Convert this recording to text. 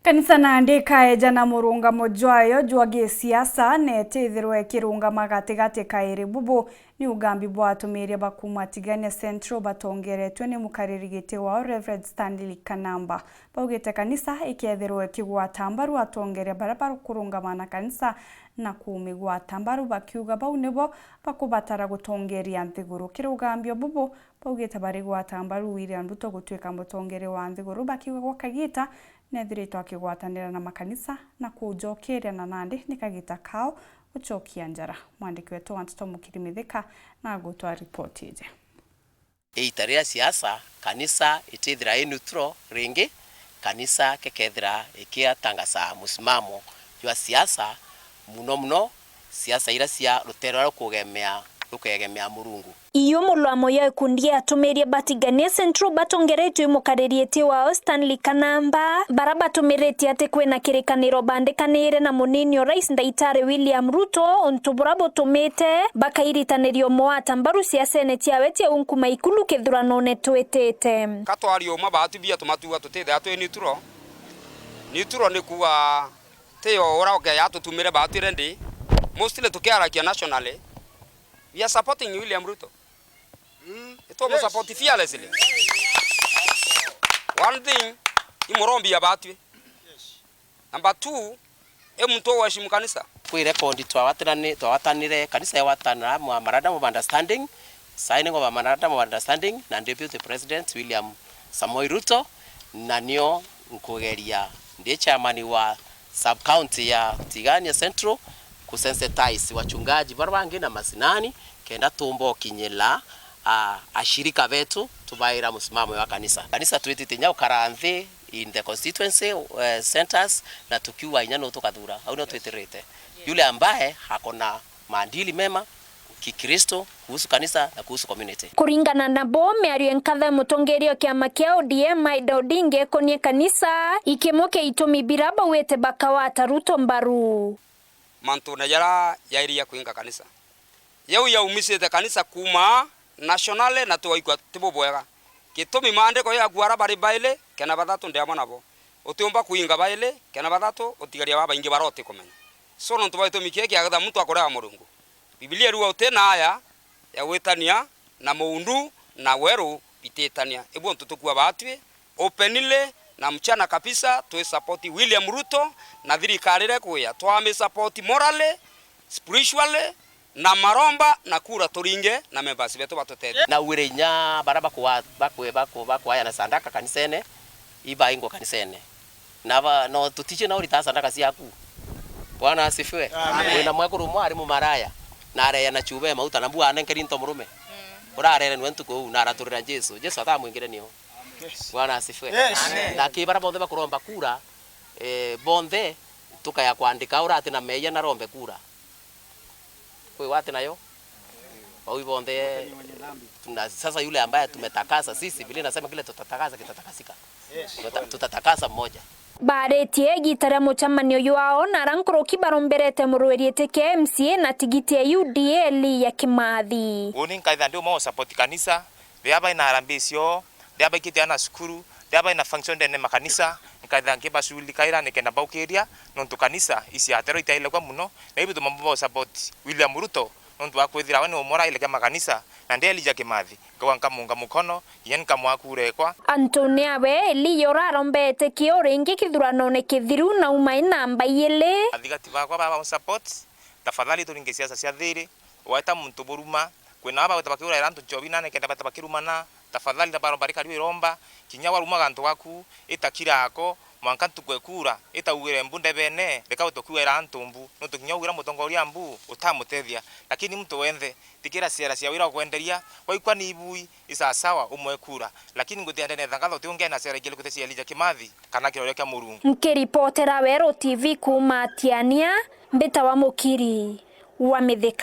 Kanisa naandika ejana murungamo jwayo jwa siasa netethirwe kirungama gatigati kairi bubu ni ugambi bwa atumiria bakumatigania Central batongeretwe ni mukaririgite wao Reverend Stanley Kanamba baugite kanisa ikethirwe kigwata mbaru atongeria barabara kurungama na kanisa na kumigwata mbaru bakiuga bau nibo bakubatara gutongeria nthiguru kirugambio bubu baugite bari gwata mbaru William Ruto gutwika mutongere wa nthiguru bakiuga gwa kagita nethiritwo akigwatanira na makanisa na kujokeria na Nandi ni kagita kao uchokia njara. Mwandiki wetu Wantito Mukirimithika na agutwa ripoti ije. Itaria siasa kanisa itithira neutral ringi kanisa kekethira ikiatangasa musimamo jwa siasa muno siasa ira cia rutero rukegemea Murungu. Iyo mulwamo ya ikundi atumiria batigania Central batongeretwe mukaririeti wao Stanley Kanamba barabatumireti ate kwena kirikaniro bandikanire na munini Rais Ndaitare William Ruto ontubura botumite bakairitaniryo mwata mbaru cia seneti aweti ya unkuma ikulu kethurano netwetete katwari oma batubia tumatuga tutithe atwe neutral ni kuwa teo ora oke atutumire batire ndi mostly tukiarakia nationally we are supporting William Ruto. It was supporting fearlessly. One thing, imorombi ya batwe. Number two, mtu washimu kanisa. Kui record twawatanire kanisa ya watana memorandum of understanding, signing of a memorandum of understanding na Deputy President William Samoei Ruto na nio nkugeria ndiye chairman wa sub county ya Tigania Central kusensitize wachungaji barwangi na masinani kenda tumbo kinyela ashirika betu tubaira musimamo wa kanisa twititinya ukaranthi in the constituency centers na tukiwa inyano tukathura au no twitirite yule ambaye hakona maadili mema kikristo kuhusu kanisa na kuhusu community. Kuringana na bo meario enkatha mutongerio kiama kia ODM Aida Odinga konie kanisa ikimoke itumi biraba wete bakawata Ruto mbaru mantu na yara yairia kuinga kanisa yau yaumisite kanisa kuma nationale na tuwaikwa tiboboega kitumi maandiko ya gwara bari baile kena bathatu ndiamo nabo utiumba kuinga baile kena bathatu utigaria baba ingi barote kumenya so no tubaitumikie kiagatha mtu akorega Murungu. Biblia ruwa utena aya ya wetania na muundu na weru bitetania ebu ntutukua batwe openile na mchana kabisa tu support William Ruto na thirikarire kuya twame support morally spiritually na maromba na kura turinge na members betu batotete na wirenya baraba kwa ya na sandaka kanisene iba ingo kanisene na no tutiche na urita sandaka siaku. Bwana asifiwe. Wena mwekuru mwari mu maraya na areya na chube mauta na bwana nkerinto murume urarere nwentu ko na araturira Jesu atamwingire niho. Bwana asifiwe. Na kibara bonde bakuromba kura bonde tukaya kuandika urati na meya na rombe kura kwa watu nayo au bonde tuna sasa yule ambaye tumetakasa sisi Biblia inasema kile tutatakasa kitatakasika. Tutatakasa mmoja baretie gitara muchamanio yuao na rankoro kibaromberete murweriete KMCA na tigiti ya UDL ya Kimathi uni kaitha ndio mo support kanisa beaba ina harambisio beaba kitiana skuru beaba ina function ndene makanisa nkaitha ngiba shuli kaira nikenda baukeria nontu kanisa isi atero itaile kwa muno na hivi tumambo support William Ruto nontu akwithira wani umora ile kama kanisa na ndeli ya Kimathi kwa nkamunga mukono yen kamwakure kwa Antonia we liyora rombete kiorengi kithurano ne kithiru na umaina mbayele athigati bakwa baba support tafadhali turinge siasa cia thiri waita muntu buruma kwina baba utabakiura irantu jobina ne kenda batabakirumana tafadhali na barabara kari iromba kinya waruma gantu gaku itakira ako mwankantu kwekura itaugire mbunde bene reka utokuira antumbu no tukinya ugira mutongoria mbu utamutethia lakini mtu wenthe tikira ciara cia wira kwenderia waikwa ni ibui isa sawa umwekura lakini ngutiandene thangatho tiunge na ciara ingile kutecia Elijah Kimathi kana kirore kia Murungu. Nkiripotera Wero TV kuma Tiania mbeta wa Mukiri wa Mithika.